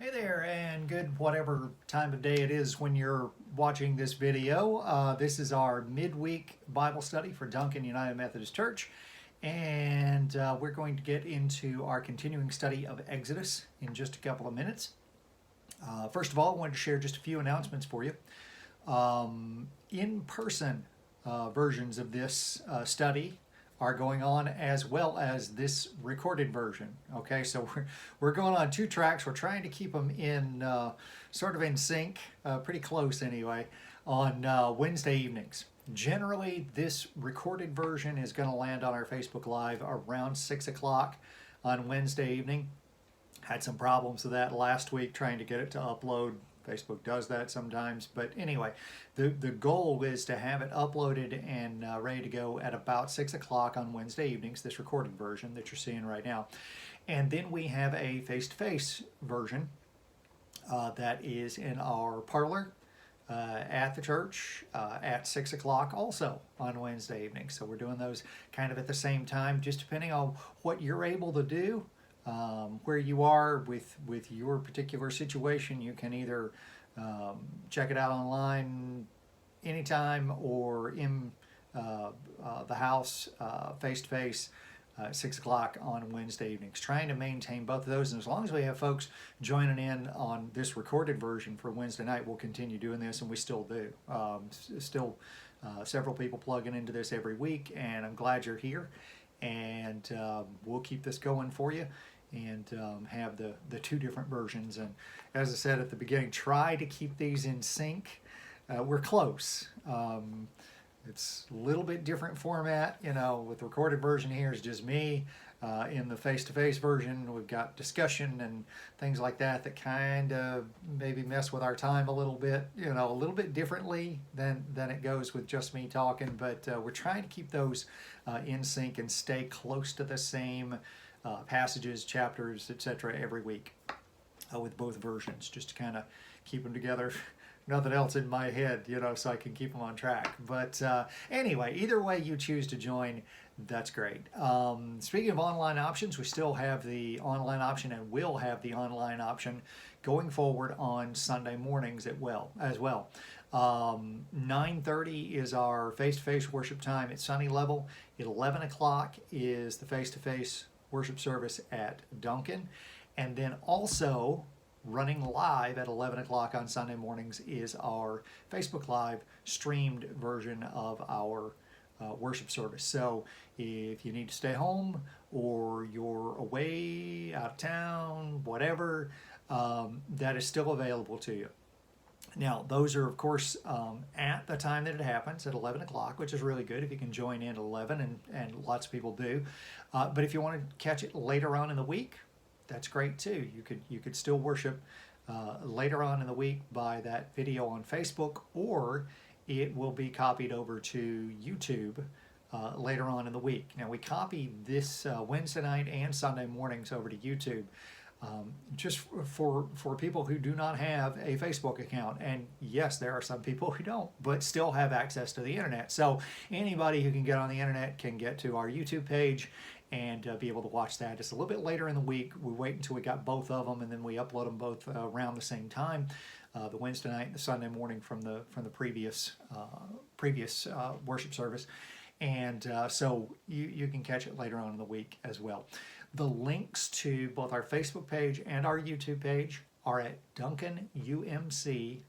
Hey there, and good whatever time of day it is when you're watching this video. This is our midweek Bible study for Duncan United Methodist Church, and we're going to get into our continuing study of Exodus in just a couple of minutes. First of all, I wanted to share just a few announcements for you. In-person versions of this study are going on, as well as this recorded version. Okay, so we're going on two tracks. We're trying to keep them in sort of in sync, pretty close anyway, on Wednesday evenings. Generally, this recorded version is going to land on our Facebook Live around 6 o'clock on Wednesday evening. Had some problems with that last week trying to get it to upload. Facebook does that sometimes, but anyway, the goal is to have it uploaded and ready to go at about 6 o'clock on Wednesday evenings, this recorded version that you're seeing right now. And then we have a face-to-face version that is in our parlor at the church at 6 o'clock also on Wednesday evening. So we're doing those kind of at the same time, just depending on what you're able to do. Where you are with your particular situation. You can either check it out online anytime or in the house face to face 6 o'clock on Wednesday evenings. Trying to maintain both of those, and as long as we have folks joining in on this recorded version for Wednesday night, we'll continue doing this, and we still do. Still several people plugging into this every week, and I'm glad you're here. And we'll keep this going for you and have the two different versions. And as I said at the beginning, try to keep these in sync. We're close. It's a little bit different format, with the recorded version here is just me. In the face-to-face version, we've got discussion and things like that kind of maybe mess with our time a little bit, a little bit differently than it goes with just me talking. But we're trying to keep those in sync and stay close to the same passages, chapters, etc. every week with both versions, just to kind of keep them together. Nothing else in my head, so I can keep them on track. But anyway, either way you choose to join, that's great. Speaking of online options, we still have the online option and will have the online option going forward on Sunday mornings as well. 9:30 is our face-to-face worship time at Sunny Level. At 11 o'clock is the face-to-face worship service at Duncan. And then also running live at 11 o'clock on Sunday mornings is our Facebook Live streamed version of our worship service. So if you need to stay home or you're away, out of town, whatever, that is still available to you. Now, those are, of course, at the time that it happens, at 11 o'clock, which is really good if you can join in at 11, and lots of people do. But if you want to catch it later on in the week, that's great too. You could still worship later on in the week by that video on Facebook, or it will be copied over to YouTube later on in the week. Now, we copy this Wednesday night and Sunday mornings over to YouTube. Just for people who do not have a Facebook account. And yes, there are some people who don't, but still have access to the internet. So anybody who can get on the internet can get to our YouTube page and be able to watch that. It's a little bit later in the week. We wait until we got both of them, and then we upload them both around the same time, the Wednesday night and the Sunday morning from the previous worship service. And so you can catch it later on in the week as well. The links to both our Facebook page and our YouTube page are at duncanumc.org.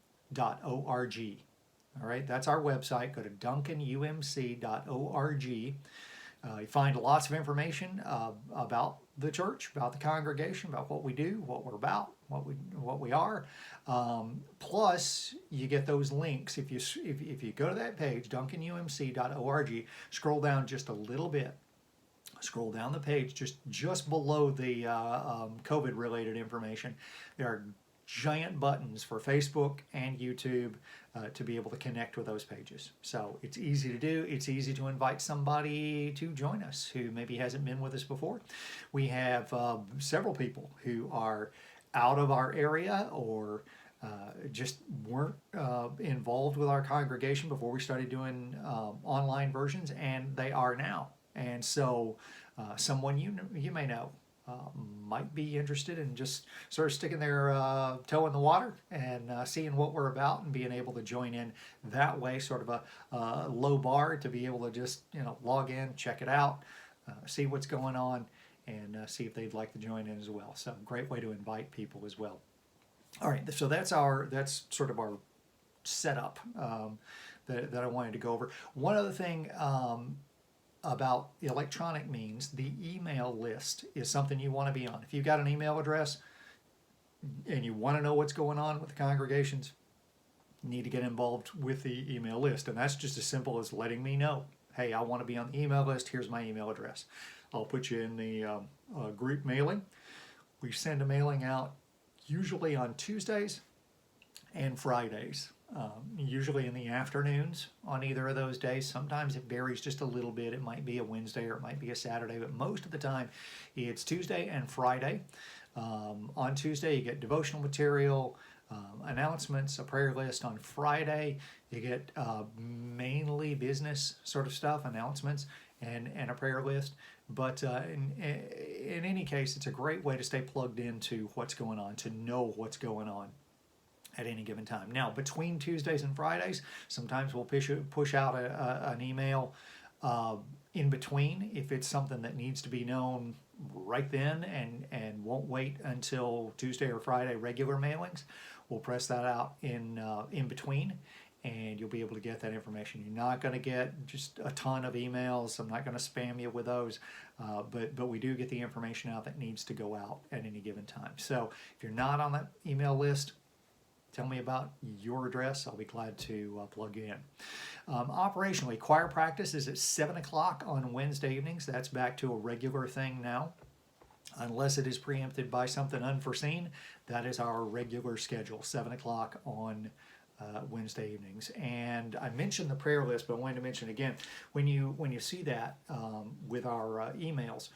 All right, that's our website. Go to duncanumc.org. You find lots of information about the church, about the congregation, about what we do, what we're about, what we are. Plus, you get those links if you go to that page, duncanumc.org. Scroll down just a little bit. Scroll down the page just below the COVID-related information. There are giant buttons for Facebook and YouTube to be able to connect with those pages. So it's easy to do. It's easy to invite somebody to join us who maybe hasn't been with us before. We have several people who are out of our area or just weren't involved with our congregation before we started doing online versions, and they are now. And so someone you may know might be interested in just sort of sticking their toe in the water and seeing what we're about and being able to join in that way, sort of a low bar to be able to just log in, check it out, see what's going on, and see if they'd like to join in as well. So great way to invite people as well. All right, so that's sort of our setup that I wanted to go over. One other thing about electronic means, the email list is something you want to be on. If you've got an email address and you want to know what's going on with the congregations, you need to get involved with the email list. And that's just as simple as letting me know, hey, I want to be on the email list. Here's my email address. I'll put you in the group mailing. We send a mailing out usually on Tuesdays and Fridays. Usually in the afternoons on either of those days. Sometimes it varies just a little bit. It might be a Wednesday or it might be a Saturday, but most of the time it's Tuesday and Friday. On Tuesday you get devotional material, announcements, a prayer list. On Friday you get mainly business sort of stuff, announcements, and a prayer list. But in any case, it's a great way to stay plugged into what's going on, to know what's going on at any given time. Now, between Tuesdays and Fridays, sometimes we'll push out an email in between if it's something that needs to be known right then and won't wait until Tuesday or Friday regular mailings. We'll press that out in between, and you'll be able to get that information. You're not going to get just a ton of emails. I'm not going to spam you with those, but we do get the information out that needs to go out at any given time. So if you're not on that email list, tell me about your address. I'll be glad to plug you in. Operationally, choir practice is at 7 o'clock on Wednesday evenings. That's back to a regular thing now. Unless it is preempted by something unforeseen, that is our regular schedule, 7 o'clock on Wednesday evenings. And I mentioned the prayer list, but I wanted to mention again, when you see that with our emails,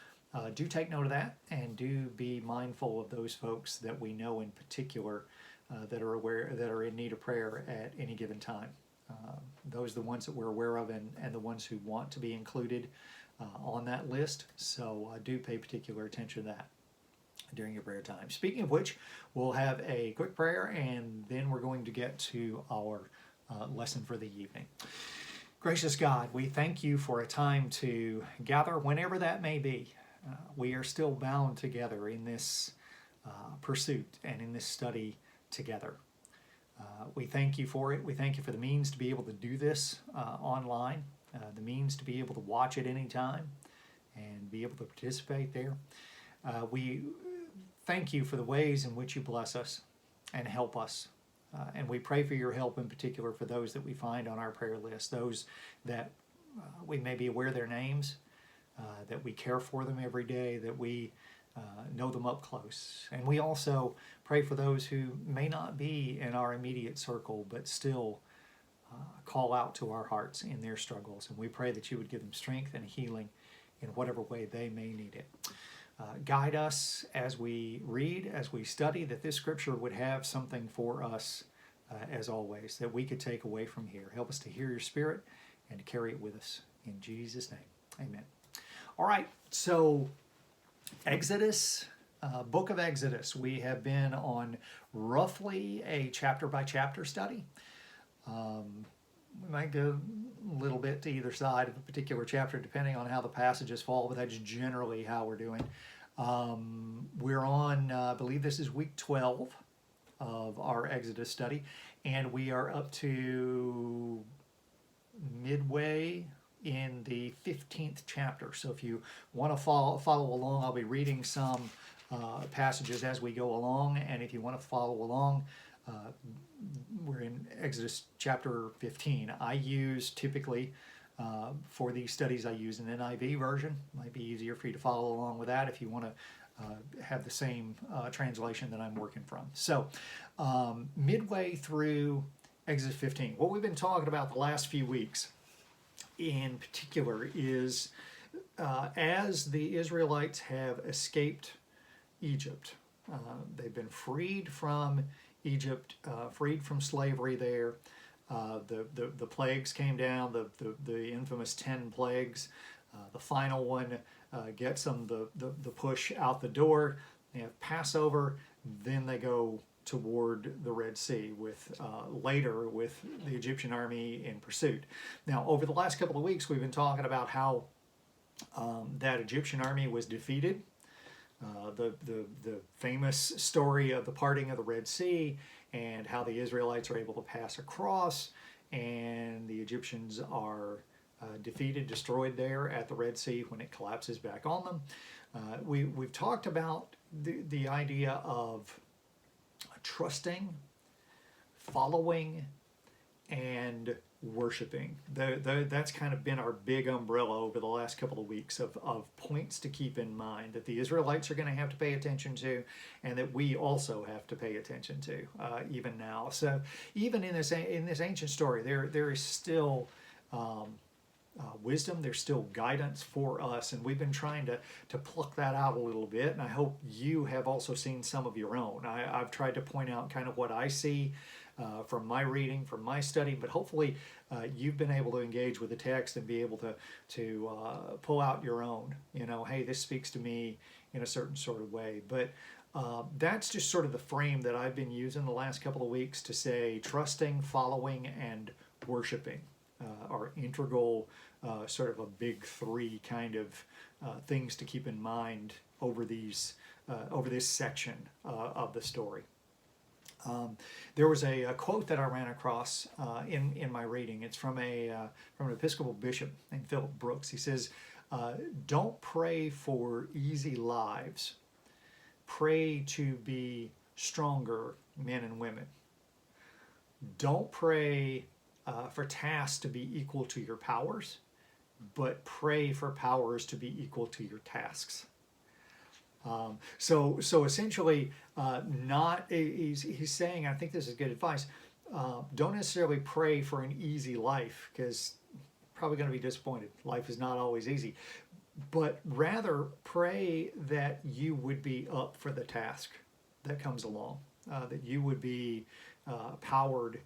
do take note of that and do be mindful of those folks that we know in particular that are in need of prayer at any given time. Those are the ones that we're aware of and the ones who want to be included on that list. So do pay particular attention to that during your prayer time. Speaking of which, we'll have a quick prayer and then we're going to get to our lesson for the evening. Gracious God, we thank you for a time to gather whenever that may be. We are still bound together in this pursuit and in this study together. We thank you for it. We thank you for the means to be able to do this online, the means to be able to watch it anytime and be able to participate there. We thank you for the ways in which you bless us and help us. And we pray for your help in particular for those that we find on our prayer list, those that we may be aware of their names, that we care for them every day, that we know them up close. And we also pray for those who may not be in our immediate circle, but still call out to our hearts in their struggles. And we pray that you would give them strength and healing in whatever way they may need it. Guide us as we read, as we study, that this scripture would have something for us as always, that we could take away from here. Help us to hear your spirit and to carry it with us. In Jesus' name, amen. All right, so Exodus, book of Exodus. We have been on roughly a chapter-by-chapter study. We might go a little bit to either side of a particular chapter depending on how the passages fall, but that's generally how we're doing. We're on, I believe this is week 12 of our Exodus study, and we are up to midway in the 15th chapter. So if you want to follow along, I'll be reading some passages as we go along, and if you want to follow along, we're in Exodus chapter 15. I use typically, for these studies, I use an NIV version. Might be easier for you to follow along with that if you want to have the same translation that I'm working from. So midway through Exodus 15, what we've been talking about the last few weeks in particular is as the Israelites have escaped Egypt, they've been freed from Egypt, freed from slavery there. The plagues came down, the infamous 10 plagues. The final one gets them the push out the door. They have Passover, then they go toward the Red Sea with later with the Egyptian army in pursuit. Now, over the last couple of weeks, we've been talking about how that Egyptian army was defeated. The famous story of the parting of the Red Sea and how the Israelites are able to pass across, and the Egyptians are defeated, destroyed there at the Red Sea when it collapses back on them. We've talked about the idea of trusting, following, and worshiping. That's kind of been our big umbrella over the last couple of weeks of points to keep in mind that the Israelites are going to have to pay attention to, and that we also have to pay attention to even now. So even in this ancient story, there is still wisdom, there's still guidance for us, and we've been trying to pluck that out a little bit, and I hope you have also seen some of your own. I've tried to point out kind of what I see from my reading, from my study, but hopefully you've been able to engage with the text and be able to pull out your own. You know, hey, this speaks to me in a certain sort of way. But that's just sort of the frame that I've been using the last couple of weeks to say trusting, following, and worshiping are integral, sort of a big three kind of things to keep in mind over this section of the story. There was a quote that I ran across in my reading. It's from an Episcopal bishop named Philip Brooks. He says, "Don't pray for easy lives. Pray to be stronger men and women. Don't pray for tasks to be equal to your powers, but pray for powers to be equal to your tasks." So essentially, he's saying, I think this is good advice, don't necessarily pray for an easy life, because you're probably going to be disappointed. Life is not always easy. But rather pray that you would be up for the task that comes along, that you would be powered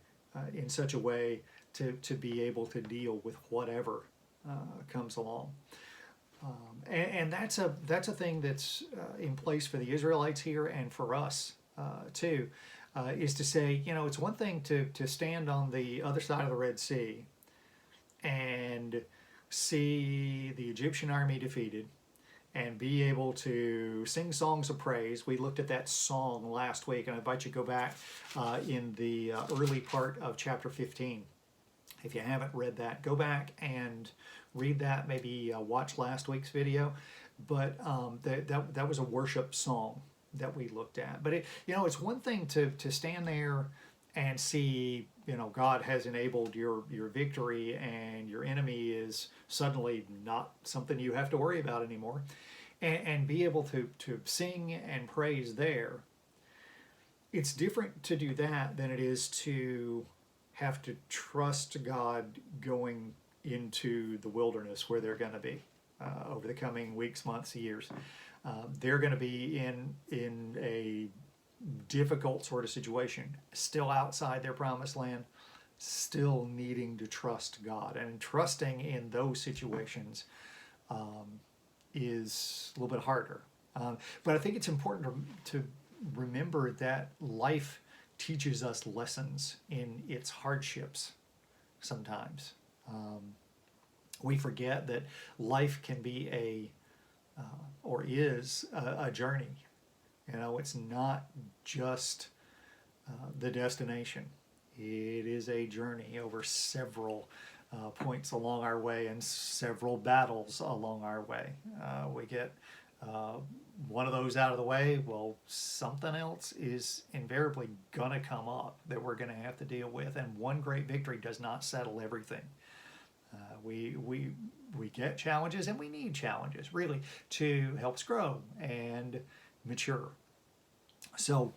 in such a way to be able to deal with whatever comes along. And that's a thing that's in place for the Israelites here and for us too, is to say, you know, it's one thing to stand on the other side of the Red Sea and see the Egyptian army defeated and be able to sing songs of praise. We looked at that song last week, and I invite you to go back in the early part of chapter 15. If you haven't read that, go back and read that, maybe watch last week's video. But that was a worship song that we looked at. But it's one thing to stand there and see, God has enabled your victory and your enemy is suddenly not something you have to worry about anymore, and be able to sing and praise there. It's different to do that than it is to have to trust God going into the wilderness where they're going to be over the coming weeks, months, years. They're going to be in a difficult sort of situation, still outside their promised land, still needing to trust God. And trusting in those situations is a little bit harder. But I think it's important to remember that life teaches us lessons in its hardships sometimes. We forget that life can be or is a journey. It's not just the destination. It is a journey over several points along our way and several battles along our way. We get one of those out of the way, well, something else is invariably going to come up that we're going to have to deal with. And one great victory does not settle everything. We get challenges, and we need challenges, really, to help us grow and mature. So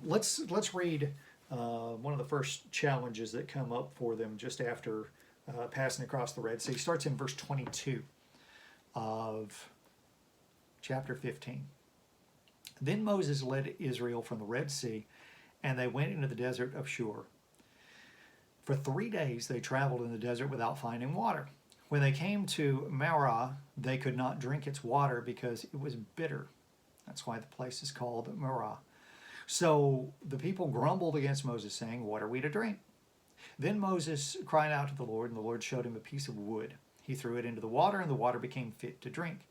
let's read one of the first challenges that come up for them just after passing across the Red Sea. It starts in verse 22 of chapter 15. Then Moses led Israel from the Red Sea, and they went into the desert of Shur. For 3 days they traveled in the desert without finding water. When they came to Marah, they could not drink its water because it was bitter. That's why the place is called Marah. So the people grumbled against Moses, saying, "What are we to drink?" Then Moses cried out to the Lord, and the Lord showed him a piece of wood. He threw it into the water, and the water became fit to drink.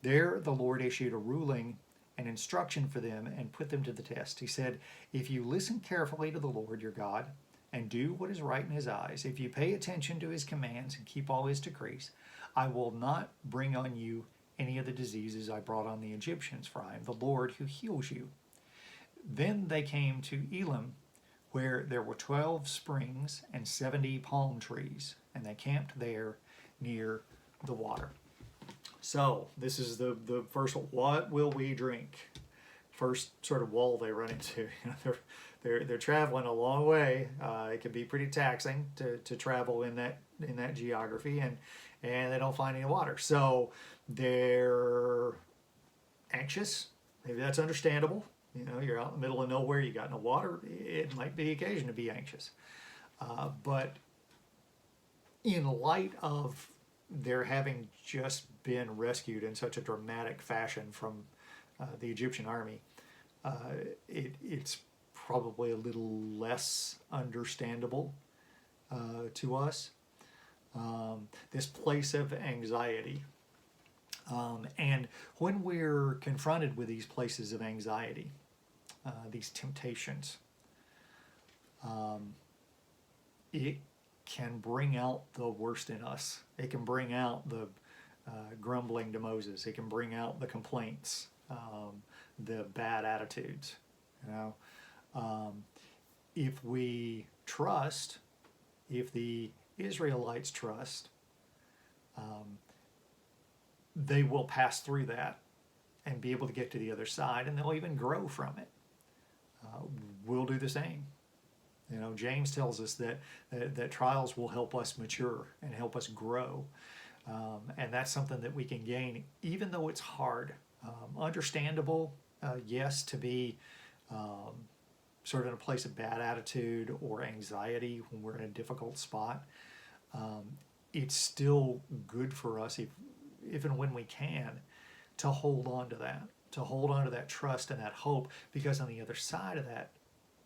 There the Lord issued a ruling and instruction for them and put them to the test. He said, "If you listen carefully to the Lord your God and do what is right in his eyes, if you pay attention to his commands and keep all his decrees, I will not bring on you any of the diseases I brought on the Egyptians, for I am the Lord who heals you." Then they came to Elim, where there were 12 springs and 70 palm trees, and they camped there near the water. So this is the first, what will we drink? First sort of wall they run into. They're traveling a long way. It can be pretty taxing to travel in that geography, and they don't find any water. So they're anxious. Maybe that's understandable. You're out in the middle of nowhere. You got no water. It might be occasion to be anxious. But in light of their having just been rescued in such a dramatic fashion from the Egyptian army, it's probably a little less understandable to us. This place of anxiety. And when we're confronted with these places of anxiety, these temptations, it can bring out the worst in us. It can bring out the grumbling to Moses. It can bring out the complaints, the bad attitudes. If we trust, if the Israelites trust, they will pass through that and be able to get to the other side, and they'll even grow from it. We'll do the same. James tells us that trials will help us mature and help us grow. And that's something that we can gain, even though it's hard. Understandable, yes, to be sort of in a place of bad attitude or anxiety when we're in a difficult spot. It's still good for us, if and when we can, to hold on to that trust and that hope, because on the other side of that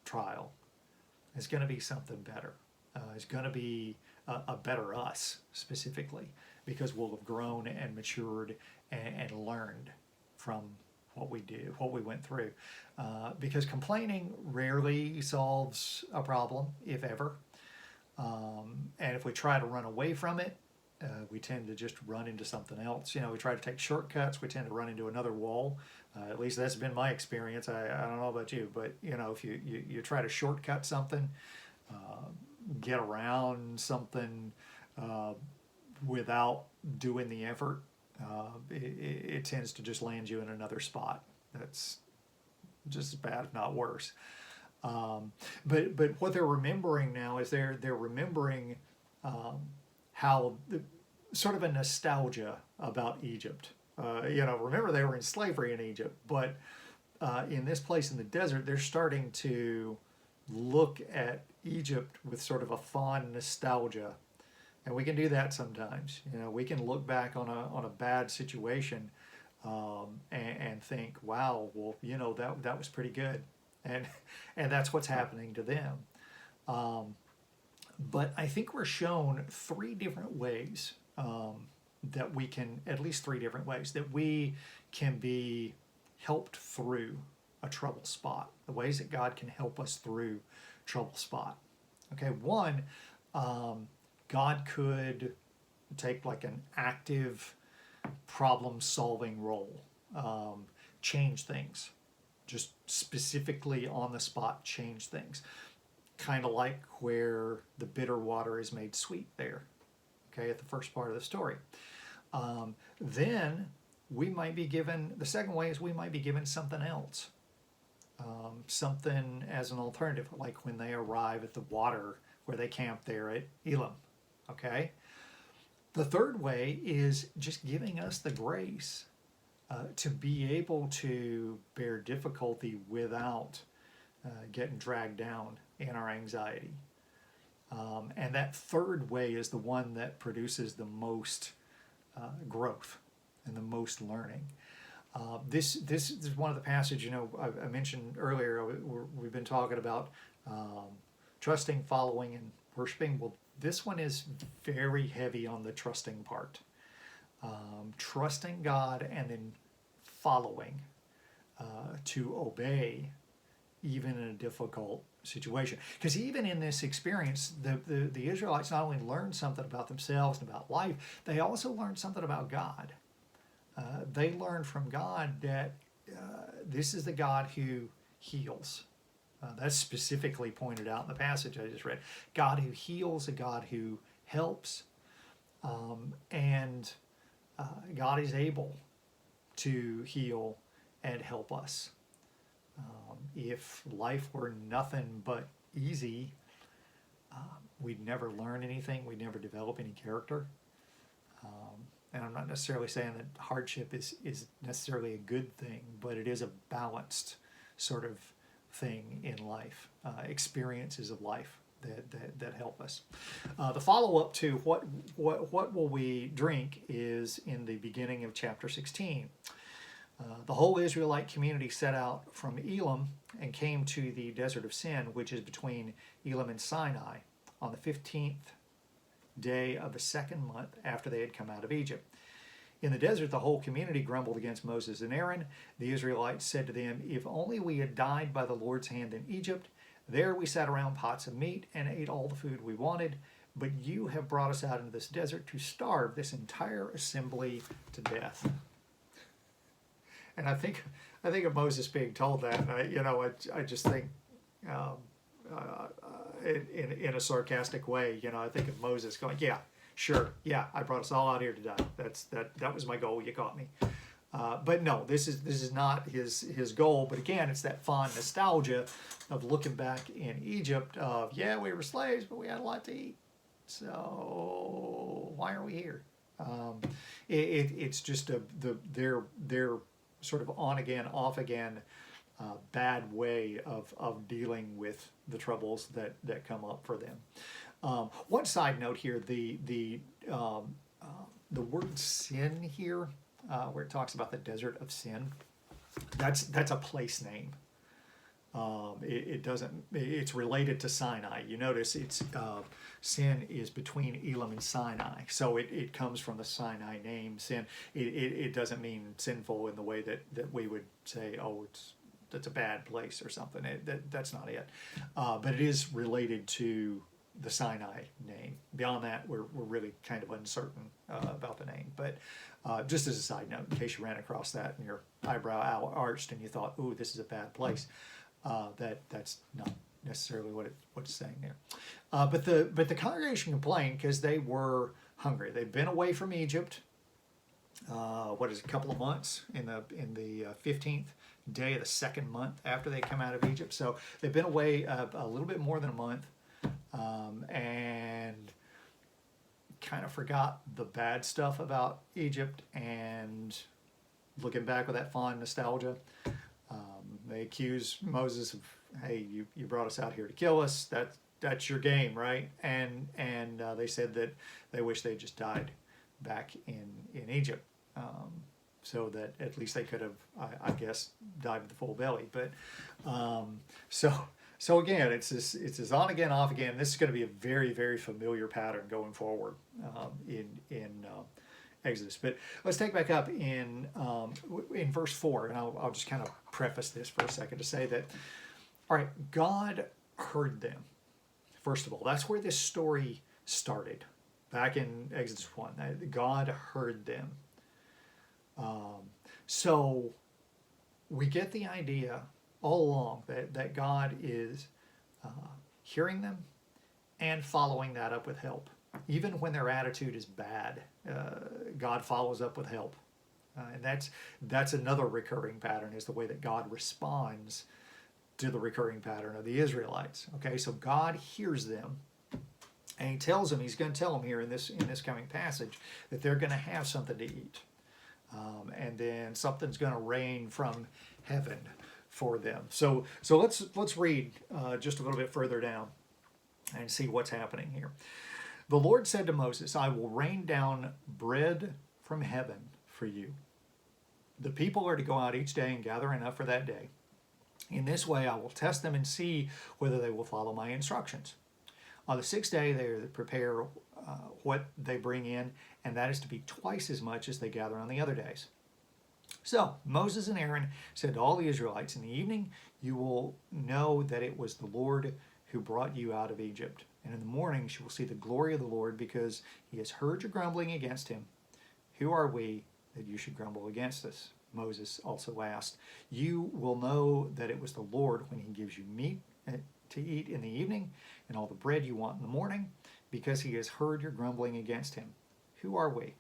trial is going to be something better. It's going to be a better us, specifically, because we'll have grown and matured and learned from what we went through. Because complaining rarely solves a problem, if ever. And if we try to run away from it, we tend to just run into something else. We try to take shortcuts, we tend to run into another wall. At least that's been my experience. I don't know about you, but if you try to shortcut something, get around something without doing the effort, it tends to just land you in another spot that's just as bad, if not worse. But what they're remembering now is they're remembering how sort of a nostalgia about Egypt. Remember they were in slavery in Egypt, but in this place in the desert, they're starting to look at Egypt with sort of a fond nostalgia. And we can do that sometimes. We can look back on a bad situation and think, wow, well, that was pretty good. And that's what's happening to them. But I think we're shown three different ways that we can, at least three different ways that we can be helped through a trouble spot, the ways that God can help us through trouble spot. Okay, one, God could take like an active problem-solving role, change things, just specifically on the spot change things. Kind of like where the bitter water is made sweet there, okay, at the first part of the story. Then we might be given, the second way is we might be given something else, something as an alternative, like when they arrive at the water where they camp there at Elim, okay? The third way is just giving us the grace to be able to bear difficulty without getting dragged down in our anxiety. And that third way is the one that produces the most growth and the most learning. This is one of the passages, I mentioned earlier. We've been talking about trusting, following, and worshiping. Well, this one is very heavy on the trusting part. Trusting God and then following to obey even in a difficult situation. Because even in this experience, the Israelites not only learned something about themselves and about life, they also learned something about God. They learned from God that this is the God who heals. That's specifically pointed out in the passage I just read. God who heals, a God who helps, and God is able to heal and help us. If life were nothing but easy, we'd never learn anything, we'd never develop any character. And I'm not necessarily saying that hardship is necessarily a good thing, but it is a balanced sort of thing in life, experiences of life that help us. The follow-up to what will we drink is in the beginning of chapter 16. The whole Israelite community set out from Elim and came to the desert of Sin, which is between Elim and Sinai, on the 15th day of the second month after they had come out of Egypt. In the desert, the whole community grumbled against Moses and Aaron. The Israelites said to them, "If only we had died by the Lord's hand in Egypt. There we sat around pots of meat and ate all the food we wanted. But you have brought us out into this desert to starve this entire assembly to death." And I think of Moses being told that, and I just think in a sarcastic way, I think of Moses going, "Yeah, sure, yeah, I brought us all out here to die. That was my goal. You caught me." But no, this is not his goal. But again, it's that fond nostalgia of looking back in Egypt of, yeah, we were slaves, but we had a lot to eat. So why are we here? It's just their sort of on again, off again, bad way of dealing with the troubles that come up for them. One side note here: the word sin here, where it talks about the desert of Sin, that's a place name. It doesn't. It's related to Sinai. You notice it's Sin is between Elim and Sinai, so it comes from the Sinai name. Sin. It doesn't mean sinful in the way that we would say, oh, that's a bad place or something. That's not it. But it is related to the Sinai name. Beyond that, we're really kind of uncertain about the name. But just as a side note, in case you ran across that and your eyebrow arched and you thought, "Ooh, this is a bad place," that's not necessarily what it's saying there. But the congregation complained because they were hungry. They'd been away from Egypt. A couple of months in the 15th day of the second month after they come out of Egypt. So they've been away a little bit more than a month, and kind of forgot the bad stuff about Egypt. And looking back with that fond nostalgia, they accuse Moses of, "Hey, you brought us out here to kill us. That's your game, right?" And they said that they wish they just died back in Egypt, so that at least they could have, I guess, died with the full belly. But so again, it's this on again, off again. This is going to be a very, very familiar pattern going forward in Exodus. But let's take back up in verse 4, and I'll just kind of preface this for a second to say that, all right, God heard them. First of all, that's where this story started, back in Exodus 1. God heard them. So we get the idea all along that God is hearing them and following that up with help. Even when their attitude is bad, God follows up with help. And that's another recurring pattern, is the way that God responds to the recurring pattern of the Israelites. Okay, so God hears them, and he tells them, he's going to tell them here in this coming passage, that they're going to have something to eat. And then something's going to rain from heaven for them. So let's read just a little bit further down and see what's happening here. The Lord said to Moses, I will rain down bread from heaven for you. The people are to go out each day and gather enough for that day. In this way, I will test them and see whether they will follow my instructions. On the sixth day, they are to prepare what they bring in, and that is to be twice as much as they gather on the other days. So Moses and Aaron said to all the Israelites, in the evening you will know that it was the Lord who brought you out of Egypt. And in the morning you will see the glory of the Lord, because he has heard your grumbling against him. Who are we that you should grumble against us? Moses also asked. You will know that it was the Lord when he gives you meat to eat in the evening and all the bread you want in the morning, because he has heard your grumbling against him. Who are we?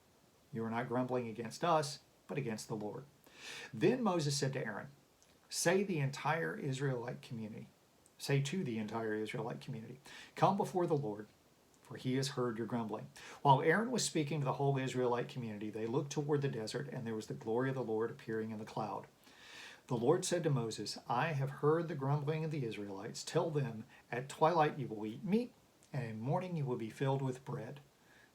You are not grumbling against us, but against the Lord. Then Moses said to Aaron, say to the entire Israelite community, come before the Lord, for he has heard your grumbling. While Aaron was speaking to the whole Israelite community, they looked toward the desert, and there was the glory of the Lord appearing in the cloud. The Lord said to Moses, I have heard the grumbling of the Israelites. Tell them, at twilight you will eat meat, and in morning you will be filled with bread.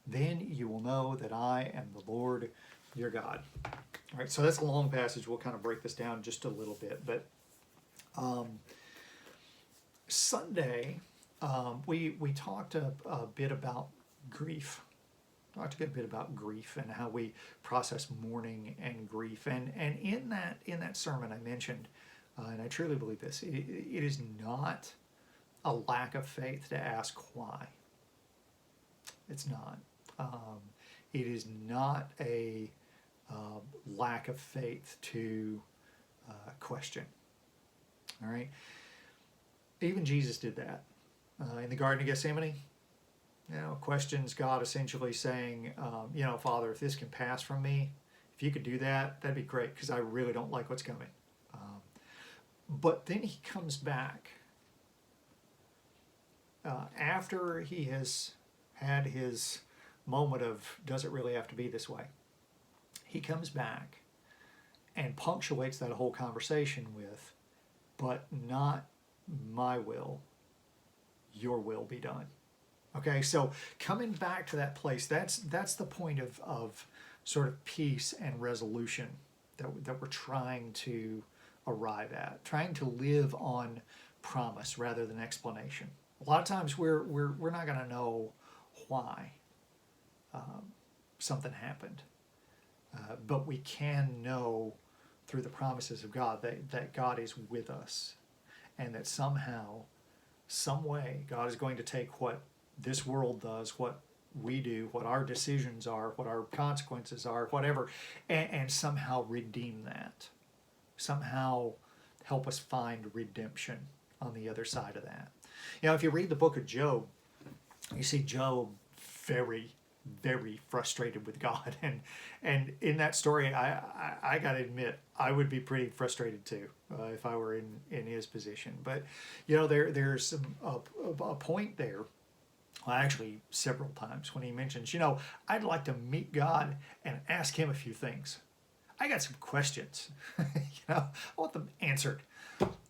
Then you will know that I am the Lord your God. All right, so that's a long passage. We'll kind of break this down just a little bit. But Sunday, we talked a bit about grief. Talked a good bit about grief and how we process mourning and grief. And in that sermon I mentioned, and I truly believe this, it is not a lack of faith to ask why. It's not. It is not a lack of faith to question. All right? Even Jesus did that. In the Garden of Gethsemane, questions God, essentially saying, Father, if this can pass from me, if you could do that, that'd be great, because I really don't like what's coming. But then he comes back after he has had his moment of, does it really have to be this way? He comes back and punctuates that whole conversation with, but not my will, your will be done. Okay, so coming back to that place, that's the point of sort of peace and resolution that we're trying to arrive at, trying to live on promise rather than explanation. A lot of times we're not going to know why something happened, but we can know through the promises of God that God is with us, and that somehow, some way, God is going to take what this world does, what we do, what our decisions are, what our consequences are, whatever, and somehow redeem that. Somehow help us find redemption on the other side of that. If you read the book of Job, you see Job very, very frustrated with God. And in that story, I got to admit, I would be pretty frustrated too if I were in his position. But, there's a point there, well, actually several times, when he mentions, I'd like to meet God and ask him a few things. I got some questions, I want them answered.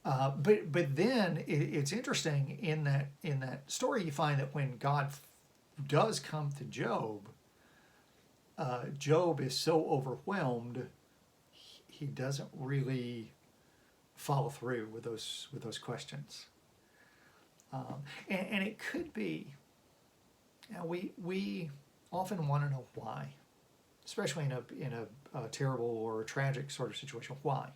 But then it's interesting in that story, you find that when God does come to Job, Job is so overwhelmed, he doesn't really follow through with those questions. And it could be, we often want to know why, especially in a terrible or a tragic sort of situation. Why?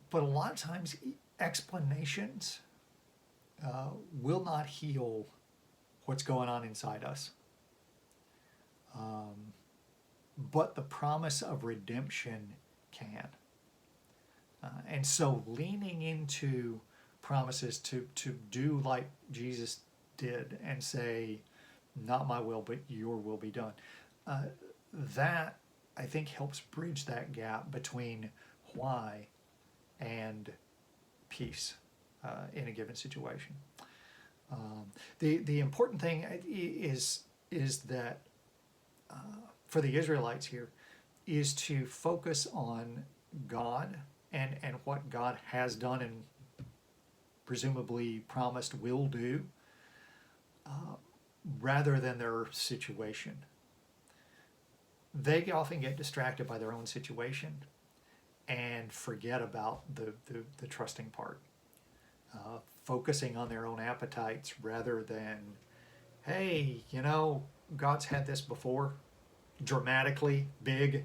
But a lot of times explanations will not heal what's going on inside us. But the promise of redemption can. And so leaning into promises to do like Jesus did and say, not my will, but your will be done. That, I think, helps bridge that gap between why and peace in a given situation. The important thing is that for the Israelites here is to focus on God and what God has done presumably promised will do, rather than their situation. They often get distracted by their own situation and forget about the trusting part, focusing on their own appetites rather than, hey, God's had this before, dramatically, and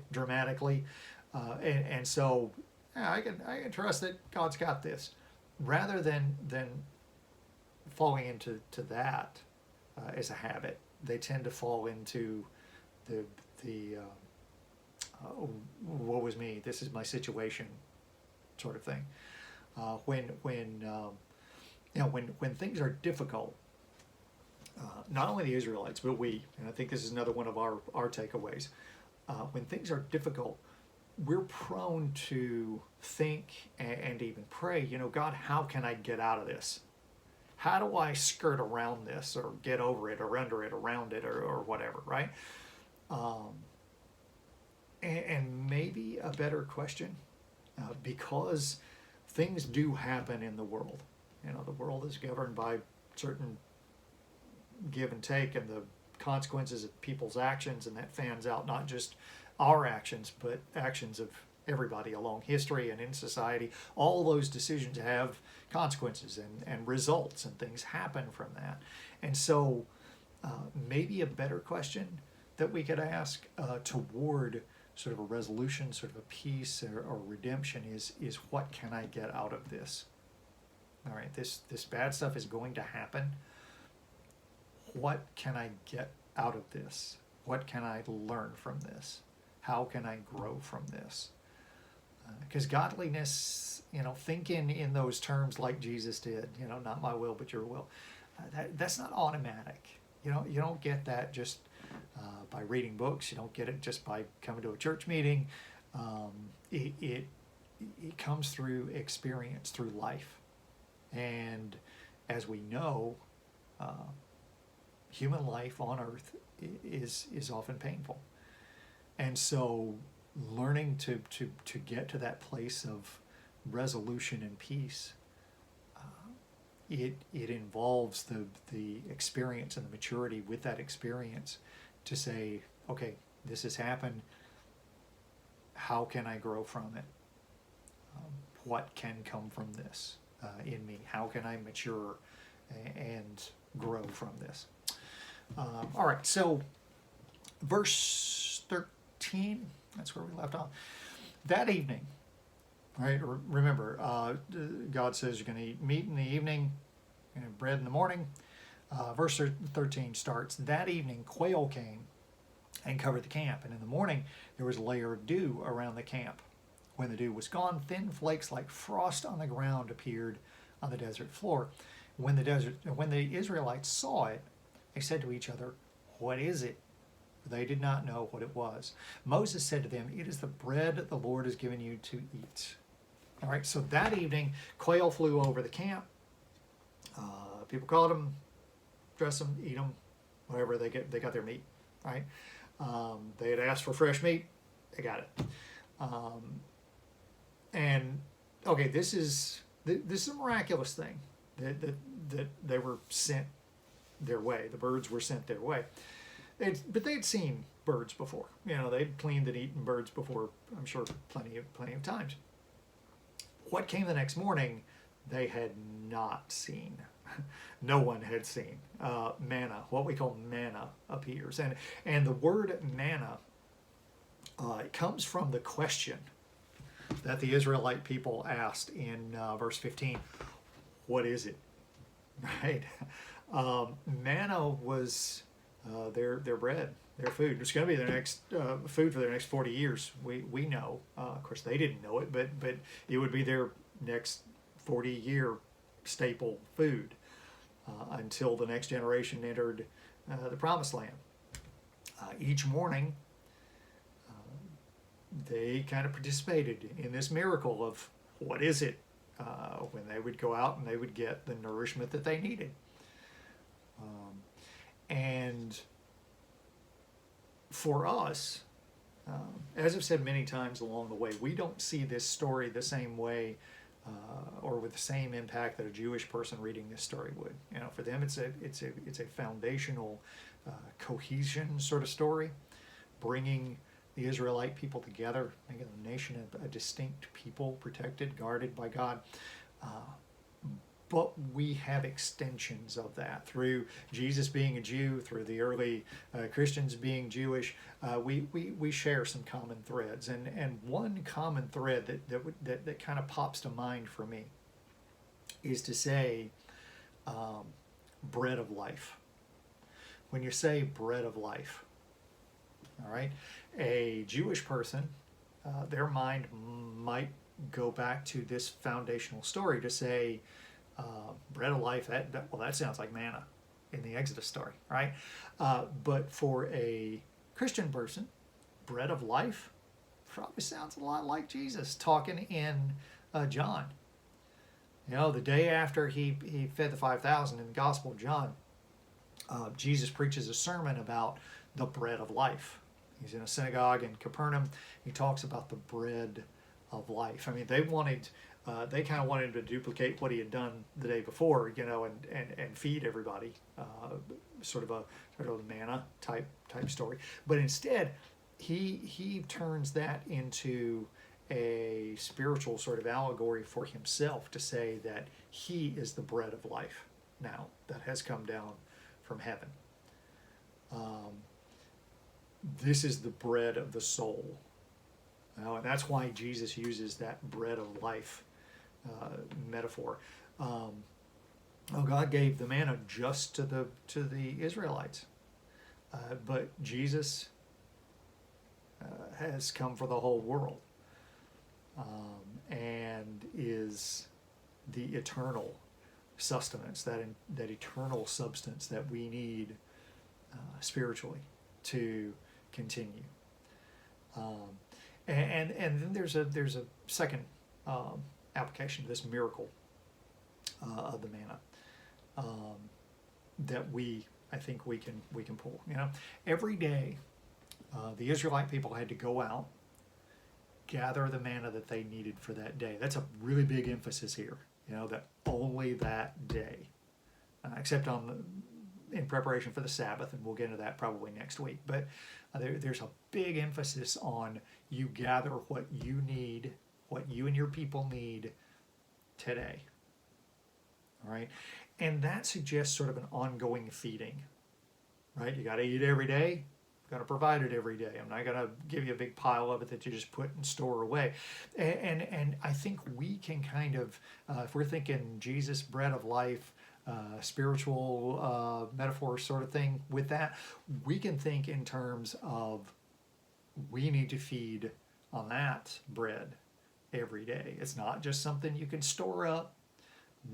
so yeah, I can trust that God's got this, rather than falling into that as a habit. They tend to fall into the woe is me, this is my situation sort of thing. When things are difficult, not only the Israelites, but we, and I think this is another one of our takeaways, when things are difficult, we're prone to think and even pray, God, how can I get out of this? How do I skirt around this, or get over it, or under it, around it, or whatever, right? And maybe a better question, because things do happen in the world. The world is governed by certain give and take and the consequences of people's actions, and that fans out not just our actions, but actions of everybody along history and in society. All those decisions have consequences and results, and things happen from that. And so maybe a better question that we could ask toward sort of a resolution, sort of a peace or redemption is what can I get out of this? All right, this bad stuff is going to happen. What can I get out of this? What can I learn from this? How can I grow from this? Because godliness, thinking in those terms like Jesus did, not my will but your will, that's not automatic. You don't get that just by reading books. You don't get it just by coming to a church meeting. It comes through experience, through life. And as we know, human life on earth is often painful. And so learning to get to that place of resolution and peace, it involves the experience and the maturity with that experience to say, okay, this has happened. How can I grow from it? What can come from this in me? How can I mature and grow from this? All right, so verse 13, that's where we left off. That evening, right? Remember, God says you're going to eat meat in the evening and bread in the morning. Verse 13 starts, that evening quail came and covered the camp, and in the morning there was a layer of dew around the camp. When the dew was gone, thin flakes like frost on the ground appeared on the desert floor. When the Israelites saw it, they said to each other, what is it? They did not know what it was. Moses said to them, it is the bread the Lord has given you to eat. All right, so that evening, quail flew over the camp. People caught them, dress them, eat them, whatever, they got their meat, right? They had asked for fresh meat, they got it. And okay, this is a miraculous thing that they were sent their way. The birds were sent their way. But they'd seen birds before. They'd cleaned and eaten birds before, I'm sure, plenty of times. What came the next morning, they had not seen. No one had seen. Manna, what we call manna, appears. And the word manna, it comes from the question that the Israelite people asked in verse 15. What is it? Right? Manna was their bread, their food. It's going to be their next food for their next 40 years. We know. Of course, they didn't know it, but it would be their next 40-year staple food until the next generation entered the Promised Land. Each morning, they kind of participated in this miracle of what is it, when they would go out and they would get the nourishment that they needed. And for us, as I've said many times along the way, we don't see this story the same way or with the same impact that a Jewish person reading this story would. You know, for them, it's a foundational cohesion sort of story, bringing the Israelite people together, making the nation a distinct people, protected, guarded by God. But we have extensions of that through Jesus being a Jew, through the early Christians being Jewish. We share some common threads, and one common thread that kind of pops to mind for me is to say bread of life. When you say bread of life, all right, a Jewish person, their mind might go back to this foundational story to say, bread of life, that sounds like manna in the Exodus story, right? But for a Christian person, bread of life probably sounds a lot like Jesus talking in John. You know, the day after he fed the 5,000 in the Gospel of John, Jesus preaches a sermon about the bread of life. He's in a synagogue in Capernaum. He talks about the bread of life. I mean, they kind of wanted to duplicate what he had done the day before, you know, and feed everybody, sort of a manna type story. But instead, he turns that into a spiritual sort of allegory for himself to say that he is the bread of life now that has come down from heaven. This is the bread of the soul. And that's why Jesus uses that bread of life metaphor. God gave the manna just to the Israelites, but Jesus has come for the whole world, and is the eternal sustenance, that eternal substance that we need spiritually to continue. And then there's a second application of this miracle of the manna that I think we can pull. You know, every day the Israelite people had to go out, gather the manna that they needed for that day. That's a really big emphasis here. You know, that only that day, except in preparation for the Sabbath, and we'll get into that probably next week. But there's a big emphasis on you gather what you need, what you and your people need today. All right? And that suggests sort of an ongoing feeding, right? You got to eat every day. Got to provide it every day. I'm not going to give you a big pile of it that you just put and store away. And I think we can kind of, if we're thinking Jesus, bread of life, spiritual metaphor sort of thing with that, we can think in terms of we need to feed on that bread every day. It's not just something you can store up,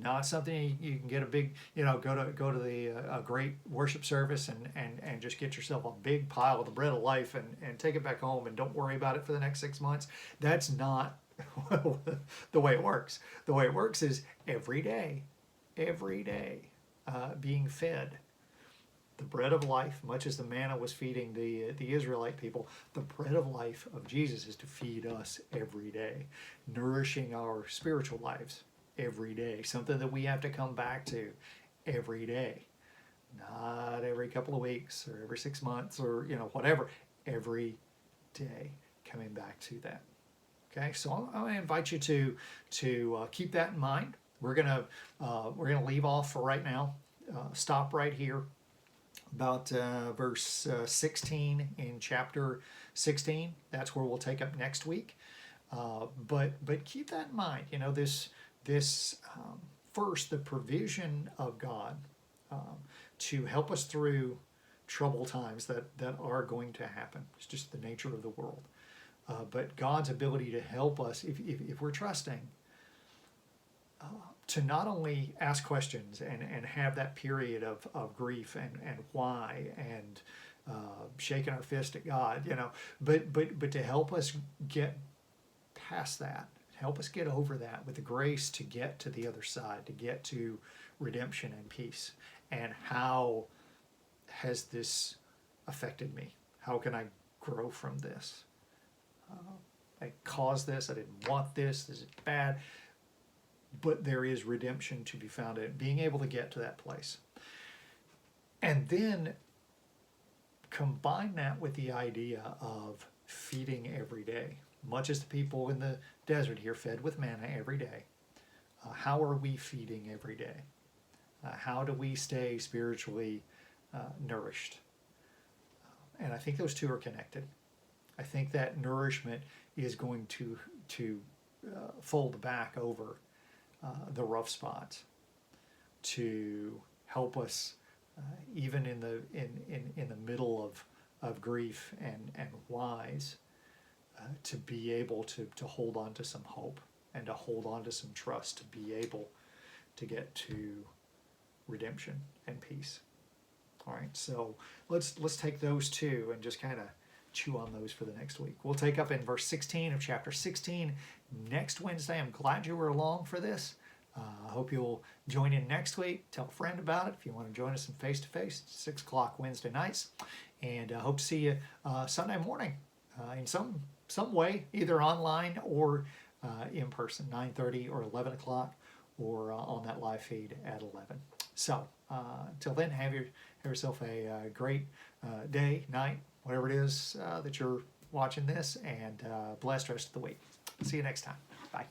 not something you can get a big, you know, go to the a great worship service and just get yourself a big pile of the bread of life and take it back home and don't worry about it for the next 6 months. That's not the way it works. The way it works is every day, being fed the bread of life, much as the manna was feeding the Israelite people. The bread of life of Jesus is to feed us every day, nourishing our spiritual lives every day, something that we have to come back to every day, not every couple of weeks or every 6 months or, you know, whatever, every day, coming back to that. Okay, so I'm going to invite you to keep that in mind. We're gonna leave off for right now. Stop right here, about verse 16 in chapter 16. That's where we'll take up next week. But keep that in mind. You know, this first, the provision of God to help us through troubled times that are going to happen. It's just the nature of the world. But God's ability to help us, if we're trusting, to not only ask questions and have that period of grief and why and shaking our fist at God, you know, but to help us get past that, help us get over that with the grace to get to the other side, to get to redemption and peace. And how has this affected me? How can I grow from this? I caused this. I didn't want this. This is bad. but there is redemption to be found in being able to get to that place. And then combine that with the idea of feeding every day. Much as the people in the desert here fed with manna every day, how are we feeding every day? How do we stay spiritually nourished? And I think those two are connected. I think that nourishment is going to fold back over the rough spots to help us even in the middle of grief and whys, to be able to hold on to some hope and to hold on to some trust, to be able to get to redemption and peace. All right, so let's take those two and just kind of chew on those for the next week. We'll take up in verse 16 of chapter 16 next Wednesday. I'm glad you were along for this. I hope you'll join in next week. Tell a friend about it if you want to join us in face-to-face, 6 o'clock Wednesday nights. And I hope to see you Sunday morning in some way, either online or in person, 9:30 or 11 o'clock, or on that live feed at 11. So until then, have yourself a great day, night, whatever it is that you're watching this, and blessed rest of the week. See you next time. Bye.